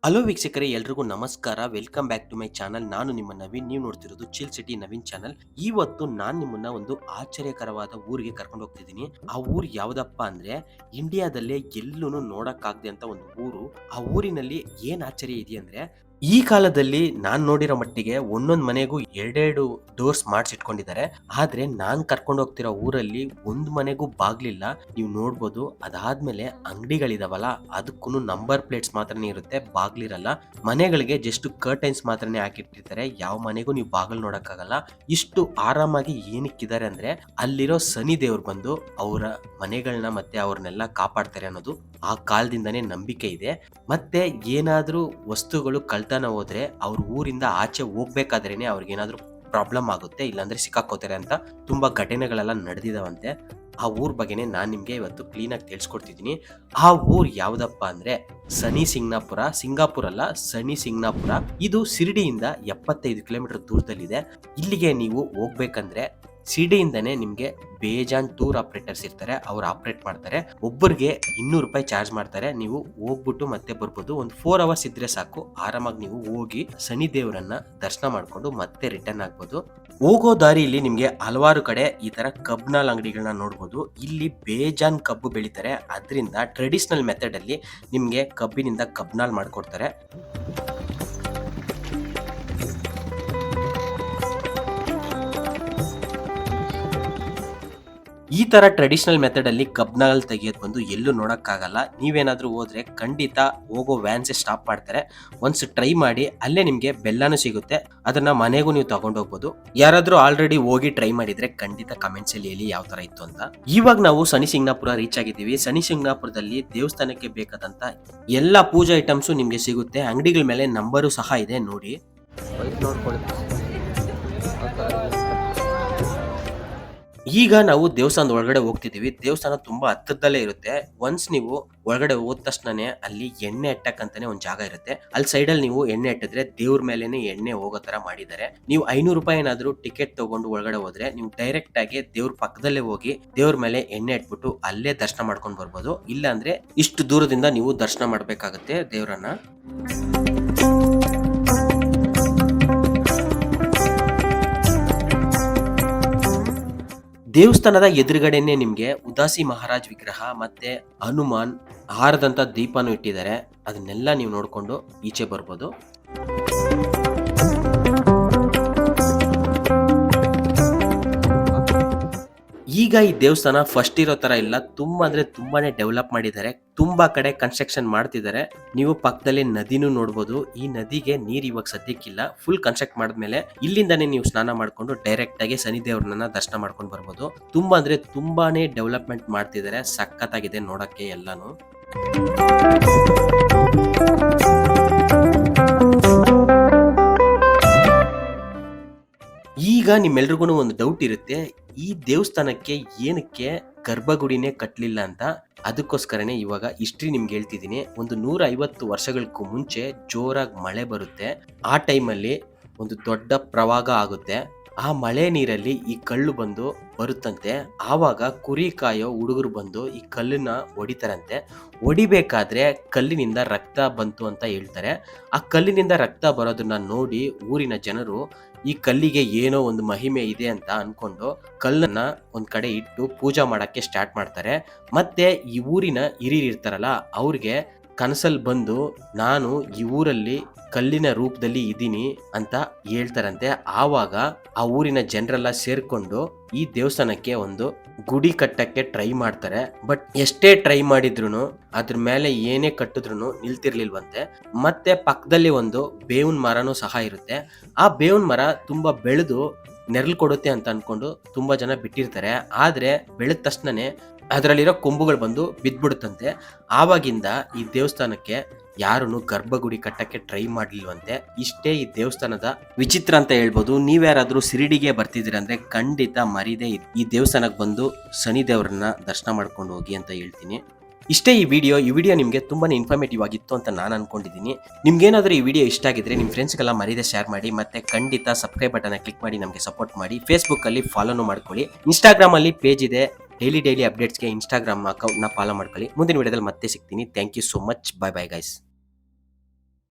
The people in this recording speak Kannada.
ಹಲೋ ವೀಕ್ಷಕರೇ, ಎಲ್ರಿಗೂ ನಮಸ್ಕಾರ. Welcome back to my channel. ನಾನು ನಿಮ್ಮ ನವೀನ್. ನೀವು ನೋಡ್ತಿರೋದು ಚಿಲ್ ಸಿಟಿ ನವೀನ್ ಚಾನಲ್. ಇವತ್ತು ನಾನು ನಿಮ್ಮನ್ನ ಒಂದು ಆಶ್ಚರ್ಯಕರವಾದ ಊರಿಗೆ ಕರ್ಕೊಂಡು ಹೋಗ್ತಿದ್ದೀನಿ. ಆ ಊರು ಯಾವ್ದಪ್ಪ ಅಂದ್ರೆ ಇಂಡಿಯಾದಲ್ಲೇ ಎಲ್ಲೂ ನೋಡಕ್ಕಾಗದೆ ಅಂತ ಒಂದು ಊರು. ಆ ಊರಿನಲ್ಲಿ ಏನ್ ಆಶ್ಚರ್ಯ ಇದೆ ಅಂದ್ರೆ, ಈ ಕಾಲದಲ್ಲಿ ನಾನ್ ನೋಡಿರೋ ಮಟ್ಟಿಗೆ ಒಂದೊಂದ್ ಮನೆಗೂ ಎರಡೆರಡು ಡೋರ್ಸ್ ಮಾಡಿಸಿಟ್ಕೊಂಡಿದ್ದಾರೆ. ಆದ್ರೆ ನಾನ್ ಕರ್ಕೊಂಡು ಹೋಗ್ತಿರೋ ಊರಲ್ಲಿ ಒಂದ್ ಮನೆಗೂ ಬಾಗ್ಲಿಲ್ಲ. ನೀವು ನೋಡ್ಬೋದು. ಅದಾದ್ಮೇಲೆ ಅಂಗಡಿಗಳಿದಾವಲ್ಲ, ಅದಕ್ಕೂ ನಂಬರ್ ಪ್ಲೇಟ್ಸ್ ಮಾತ್ರನೇ ಇರುತ್ತೆ, ಬಾಗ್ಲಿರಲ್ಲ. ಮನೆಗಳಿಗೆ ಜಸ್ಟ್ ಕರ್ಟೈನ್ಸ್ ಮಾತ್ರನೇ ಹಾಕಿಟ್ಟಿರ್ತಾರೆ. ಯಾವ ಮನೆಗೂ ನೀವು ಬಾಗಿಲು ನೋಡಕ್ಕಾಗಲ್ಲ. ಇಷ್ಟು ಆರಾಮಾಗಿ ಏನಕ್ಕಿದ್ದಾರೆ ಅಂದ್ರೆ, ಅಲ್ಲಿರೋ ಶನಿ ದೇವ್ರು ಬಂದು ಅವರ ಮನೆಗಳನ್ನ ಮತ್ತೆ ಅವ್ರನ್ನೆಲ್ಲ ಕಾಪಾಡ್ತಾರೆ ಅನ್ನೋದು ಆ ಕಾಲದಿಂದಾನೇ ನಂಬಿಕೆ ಇದೆ. ಮತ್ತೆ ಏನಾದ್ರೂ ವಸ್ತುಗಳು ಕಳ್ತನ ಹೋದ್ರೆ ಅವ್ರ ಊರಿಂದ ಆಚೆ ಹೋಗ್ಬೇಕಾದ್ರೇನೆ ಅವ್ರಿಗೇನಾದ್ರೂ ಪ್ರಾಬ್ಲಮ್ ಆಗುತ್ತೆ, ಇಲ್ಲಾಂದ್ರೆ ಸಿಕ್ಕಾಕೋತಾರೆ ಅಂತ ತುಂಬಾ ಘಟನೆಗಳೆಲ್ಲ ನಡೆದಿದಾವಂತೆ. ಆ ಊರ್ ಬಗ್ಗೆನೆ ನಾನ್ ನಿಮ್ಗೆ ಇವತ್ತು ಕ್ಲೀನ್ ಆಗಿ ತಿಳಿಸ್ಕೊಡ್ತಿದ್ದೀನಿ. ಆ ಊರ್ ಯಾವ್ದಪ್ಪ ಅಂದ್ರೆ ಶನಿ ಸಿಂಗ್ನಾಪುರ. ಸಿಂಗಾಪುರ್ ಅಲ್ಲ, ಶನಿ ಸಿಂಗ್ನಾಪುರ. ಇದು ಶಿರ್ಡಿಯಿಂದ 75 ಕಿಲೋಮೀಟರ್ ದೂರದಲ್ಲಿದೆ. ಇಲ್ಲಿಗೆ ನೀವು ಹೋಗ್ಬೇಕಂದ್ರೆ ಸಿಡಿಯಿಂದನೇ ನಿಮ್ಗೆ ಬೇಜಾನ್ ಟೂರ್ ಆಪರೇಟರ್ಸ್ ಇರ್ತಾರೆ, ಅವ್ರು ಆಪರೇಟ್ ಮಾಡ್ತಾರೆ. ಒಬ್ಬರಿಗೆ 200 ರೂಪಾಯಿ ಚಾರ್ಜ್ ಮಾಡ್ತಾರೆ. ನೀವು ಹೋಗ್ಬಿಟ್ಟು ಮತ್ತೆ ಬರ್ಬೋದು. ಒಂದು 4 ಅವರ್ಸ್ ಇದ್ರೆ ಸಾಕು, ಆರಾಮಾಗಿ ನೀವು ಹೋಗಿ ಶನಿ ದೇವರನ್ನ ದರ್ಶನ ಮಾಡ್ಕೊಂಡು ಮತ್ತೆ ರಿಟರ್ನ್ ಆಗ್ಬೋದು. ಹೋಗೋ ದಾರಿಯಲ್ಲಿ ನಿಮ್ಗೆ ಹಲವಾರು ಕಡೆ ಈ ತರ ಕಬ್ನಾಲ್ ಅಂಗಡಿಗಳನ್ನ ನೋಡ್ಬೋದು. ಇಲ್ಲಿ ಬೇಜಾನ್ ಕಬ್ಬು ಬೆಳಿತಾರೆ. ಅದರಿಂದ ಟ್ರೆಡಿಷನಲ್ ಮೆಥಡ್ ಅಲ್ಲಿ ನಿಮ್ಗೆ ಕಬ್ಬಿನಿಂದ ಕಬ್ನಾಲ್ ಮಾಡ್ಕೊಡ್ತಾರೆ. ಈ ತರ ಟ್ರೆಡಿಷನಲ್ ಮೆಥಡ್ ಅಲ್ಲಿ ಕಬ್ನಾಲ್ ತೆಗಿಯೋದು ಬಂದು ಎಲ್ಲೂ ನೋಡಕ್ಕಾಗಲ್ಲ. ನೀವೇನಾದ್ರೂ ಹೋದ್ರೆ ಖಂಡಿತ ಹೋಗೋ ವ್ಯಾನ್ಸ್ ಸ್ಟಾಪ್ ಮಾಡ್ತಾರೆ. ಒನ್ಸ್ ಟ್ರೈ ಮಾಡಿ, ಅಲ್ಲೇ ನಿಮ್ಗೆ ಬೆಲ್ಲನೂ ಸಿಗುತ್ತೆ. ಅದನ್ನ ಮನೆಗೂ ನೀವು ತಗೊಂಡು ಹೋಗ್ಬೋದು. ಯಾರಾದ್ರೂ ಆಲ್ರೆಡಿ ಹೋಗಿ ಟ್ರೈ ಮಾಡಿದ್ರೆ ಖಂಡಿತ ಕಮೆಂಟ್ಸ್ ಅಲ್ಲಿ ಹೇಳಿ ಯಾವ ತರ ಇತ್ತು ಅಂತ. ಇವಾಗ ನಾವು ಶನಿ ಸಿಂಗ್ನಾಪುರ ರೀಚ್ ಆಗಿದ್ದೀವಿ. ಶನಿ ಸಿಂಗ್ನಾಪುರದಲ್ಲಿ ದೇವಸ್ಥಾನಕ್ಕೆ ಬೇಕಾದಂತ ಎಲ್ಲಾ ಪೂಜಾ ಐಟಮ್ಸ್ ನಿಮ್ಗೆ ಸಿಗುತ್ತೆ. ಅಂಗಡಿಗಳ ಮೇಲೆ ನಂಬರು ಸಹ ಇದೆ, ನೋಡಿ. ಈಗ ನಾವು ದೇವಸ್ಥಾನದ ಒಳಗಡೆ ಹೋಗ್ತಿದೀವಿ. ದೇವಸ್ಥಾನ ತುಂಬಾ ಹತ್ತಿರದಲ್ಲೇ ಇರುತ್ತೆ. ಒನ್ಸ್ ನೀವು ಒಳಗಡೆ ಹೋದ ತಕ್ಷಣನೇ ಅಲ್ಲಿ ಎಣ್ಣೆ ಇಟ್ಟಕ್ಕಂತಾನೆ ಒಂದ್ ಜಾಗ ಇರುತ್ತೆ. ಅಲ್ಲಿ ಸೈಡ್ ಅಲ್ಲಿ ನೀವು ಎಣ್ಣೆ ಇಟ್ಟಿದ್ರೆ ದೇವ್ರ ಮೇಲೆನೆ ಎಣ್ಣೆ ಹೋಗೋ ತರ ಮಾಡಿದ್ದಾರೆ. ನೀವು 500 ರೂಪಾಯಿ ಏನಾದ್ರು ಟಿಕೆಟ್ ತಗೊಂಡು ಒಳಗಡೆ ಹೋದ್ರೆ ನೀವು ಡೈರೆಕ್ಟ್ ಆಗಿ ದೇವ್ರ ಪಕ್ಕದಲ್ಲೇ ಹೋಗಿ ದೇವ್ರ ಮೇಲೆ ಎಣ್ಣೆ ಇಟ್ಬಿಟ್ಟು ಅಲ್ಲೇ ದರ್ಶನ ಮಾಡ್ಕೊಂಡು ಬರ್ಬೋದು. ಇಲ್ಲ ಅಂದ್ರೆ ಇಷ್ಟು ದೂರದಿಂದ ನೀವು ದರ್ಶನ ಮಾಡ್ಬೇಕಾಗತ್ತೆ ದೇವ್ರನ್ನ. ದೇವಸ್ಥಾನದ ಎದುರುಗಡೆನೆ ನಿಮ್ಗೆ ಉದಾಸಿ ಮಹಾರಾಜ್ ವಿಗ್ರಹ ಮತ್ತೆ ಹನುಮಾನ್ ಹಾರದಂತ ದೀಪನೂ ಇಟ್ಟಿದ್ದಾರೆ. ಅದನ್ನೆಲ್ಲ ನೀವು ನೋಡ್ಕೊಂಡು ಈಚೆ ಬರ್ಬೋದು. ಈಗ ಈ ದೇವಸ್ಥಾನ ಫಸ್ಟ್ ಇರೋ ತರ ಇಲ್ಲ, ತುಂಬಾ ಅಂದ್ರೆ ತುಂಬಾನೇ ಡೆವಲಪ್ ಮಾಡಿದ್ದಾರೆ. ತುಂಬಾ ಕಡೆ ಕನ್ಸ್ಟ್ರಕ್ಷನ್ ಮಾಡ್ತಿದ್ದಾರೆ. ನೀವು ಪಕ್ಕದಲ್ಲಿ ನದಿನೂ ನೋಡ್ಬೋದು. ಈ ನದಿಗೆ ನೀರ್ ಇವಾಗ ಸದ್ಯಕ್ಕಿಲ್ಲ. ಫುಲ್ ಕನ್ಸ್ಟ್ರಕ್ಟ್ ಮಾಡಿದ್ಮೇಲೆ ಇಲ್ಲಿಂದಾನೇ ನೀವು ಸ್ನಾನ ಮಾಡ್ಕೊಂಡು ಡೈರೆಕ್ಟ್ ಆಗಿ ಶನಿ ದೇವ್ರನ್ನ ದರ್ಶನ ಮಾಡ್ಕೊಂಡು ಬರ್ಬೋದು. ತುಂಬಾ ಅಂದ್ರೆ ತುಂಬಾನೇ ಡೆವಲಪ್ಮೆಂಟ್ ಮಾಡ್ತಿದ್ದಾರೆ. ಸಖತ್ತಾಗಿದೆ ನೋಡಕ್ಕೆ ಎಲ್ಲಾನು. ಈಗ ನಿಮ್ಮೆಲ್ರಿಗೂ ಒಂದು ಡೌಟ್ ಇರುತ್ತೆ, ಈ ದೇವಸ್ಥಾನಕ್ಕೆ ಏನಕ್ಕೆ ಗರ್ಭಗುಡಿನೇ ಕಟ್ಟಲಿಲ್ಲ ಅಂತ. ಅದಕ್ಕೋಸ್ಕರನೇ ಇವಾಗ ಹಿಸ್ಟ್ರಿ ನಿಮ್ಗೆ ಹೇಳ್ತಿದ್ದೀನಿ. ಒಂದು 150 ವರ್ಷಗಳಕ್ಕೂ ಮುಂಚೆ ಜೋರಾಗಿ ಮಳೆ ಬರುತ್ತೆ. ಆ ಟೈಮಲ್ಲಿ ಒಂದು ದೊಡ್ಡ ಪ್ರವಾಹ ಆಗುತ್ತೆ. ಆ ಮಳೆ ನೀರಲ್ಲಿ ಈ ಕಲ್ಲು ಬಂದು ಬರುತ್ತಂತೆ. ಆವಾಗ ಕುರಿ ಕಾಯೋ ಹುಡುಗರು ಬಂದು ಈ ಕಲ್ಲನ್ನ ಹೊಡಿತಾರಂತೆ. ಹೊಡಿಬೇಕಾದ್ರೆ ಕಲ್ಲಿನಿಂದ ರಕ್ತ ಬಂತು ಅಂತ ಹೇಳ್ತಾರೆ. ಆ ಕಲ್ಲಿನಿಂದ ರಕ್ತ ಬರೋದನ್ನ ನೋಡಿ ಊರಿನ ಜನರು ಈ ಕಲ್ಲಿಗೆ ಏನೋ ಒಂದು ಮಹಿಮೆ ಇದೆ ಅಂತ ಅನ್ಕೊಂಡು ಕಲ್ಲನ್ನ ಒಂದ್ ಕಡೆ ಇಟ್ಟು ಪೂಜಾ ಮಾಡಕ್ಕೆ ಸ್ಟಾರ್ಟ್ ಮಾಡ್ತಾರೆ. ಮತ್ತೆ ಈ ಊರಿನ ಹಿರಿಯರು ಇರ್ತಾರಲ್ಲ, ಅವ್ರಿಗೆ ಕನಸಲ್ಲಿ ಬಂದು ನಾನು ಈ ಊರಲ್ಲಿ ಕಲ್ಲಿನ ರೂಪದಲ್ಲಿ ಇದ್ದೀನಿ ಅಂತ ಹೇಳ್ತಾರಂತೆ. ಆವಾಗ ಆ ಊರಿನ ಜನರೆಲ್ಲ ಸೇರ್ಕೊಂಡು ಈ ದೇವಸ್ಥಾನಕ್ಕೆ ಒಂದು ಗುಡಿ ಕಟ್ಟಕ್ಕೆ ಟ್ರೈ ಮಾಡ್ತಾರೆ. ಬಟ್ ಎಷ್ಟೇ ಟ್ರೈ ಮಾಡಿದ್ರು ಅದ್ರ ಮೇಲೆ ಏನೇ ಕಟ್ಟಿದ್ರು ನಿಲ್ತಿರ್ಲಿಲ್ವಂತೆ. ಮತ್ತೆ ಪಕ್ಕದಲ್ಲಿ ಒಂದು ಬೇವಿನ ಮರನೂ ಸಹ ಇರುತ್ತೆ. ಆ ಬೇವಿನ ಮರ ತುಂಬಾ ಬೆಳೆದು ನೆರಳು ಕೊಡುತ್ತೆ ಅಂತ ಅನ್ಕೊಂಡು ತುಂಬಾ ಜನ ಬಿಟ್ಟಿರ್ತಾರೆ. ಆದ್ರೆ ಬೆಳೆದ ತಕ್ಷಣನೇ ಅದರಲ್ಲಿರೋ ಕೊಂಬುಗಳು ಬಂದು ಬಿದ್ದ್ಬಿಡುತ್ತಂತೆ. ಆವಾಗಿಂದ ಈ ದೇವಸ್ಥಾನಕ್ಕೆ ಯಾರನ್ನು ಗರ್ಭಗುಡಿ ಕಟ್ಟಕ್ಕೆ ಟ್ರೈ ಮಾಡ್ಲಿಲ್ವಂತೆ. ಇಷ್ಟೇ ಈ ದೇವಸ್ಥಾನದ ವಿಚಿತ್ರ ಅಂತ ಹೇಳ್ಬೋದು. ನೀವ್ಯಾರಾದ್ರೂ ಶಿರಿಡಿಗೆ ಬರ್ತಿದ್ದೀರ ಅಂದ್ರೆ ಖಂಡಿತ ಮರೀದೆ ಈ ದೇವಸ್ಥಾನಕ್ಕೆ ಬಂದು ಶನಿ ದೇವರನ್ನ ದರ್ಶನ ಮಾಡ್ಕೊಂಡು ಹೋಗಿ ಅಂತ ಹೇಳ್ತೀನಿ. ಇಷ್ಟೇ ಈ ವಿಡಿಯೋ ನಿಮಗೆ ತುಂಬಾನೇ ಇನ್ಫಾರ್ಮೇಟಿವ್ ಆಗಿತ್ತು ಅಂತ ನಾನು ಅನ್ಕೊಂಡಿದ್ದೀನಿ. ನಿಮ್ಗೇನಾದ್ರೂ ಈ ವಿಡಿಯೋ ಇಷ್ಟ ಆಗಿದ್ರೆ ನಿಮ್ಮ ಫ್ರೆಂಡ್ಸ್ಗೆಲ್ಲ ಮರೀದೆ ಶೇರ್ ಮಾಡಿ. ಮತ್ತೆ ಖಂಡಿತ ಸಬ್ಸ್ಕ್ರೈಬ್ ಬಟನ್ ಕ್ಲಿಕ್ ಮಾಡಿ ನಮಗೆ ಸಪೋರ್ಟ್ ಮಾಡಿ. ಫೇಸ್ಬುಕ್ ಅಲ್ಲಿ ಫಾಲೋನು ಮಾಡ್ಕೊಳ್ಳಿ. ಇನ್ಸ್ಟಾಗ್ರಾಮ್ ಅಲ್ಲಿ ಪೇಜ್ ಇದೆ. ಡೈಲಿ ಅಪ್ಡೇಟ್ಸ್ಗೆ ಇನ್ಸ್ಟಾಗ್ರಾಮ್ ಅಕೌಂಟ್ನ ಫಾಲೋ ಮಾಡ್ಕೊಳ್ಳಿ. ಮುಂದಿನ ವಿಡಿಯೋದಲ್ಲಿ ಮತ್ತೆ ಸಿಗ್ತೀನಿ. Thank you so much. Bye bye guys.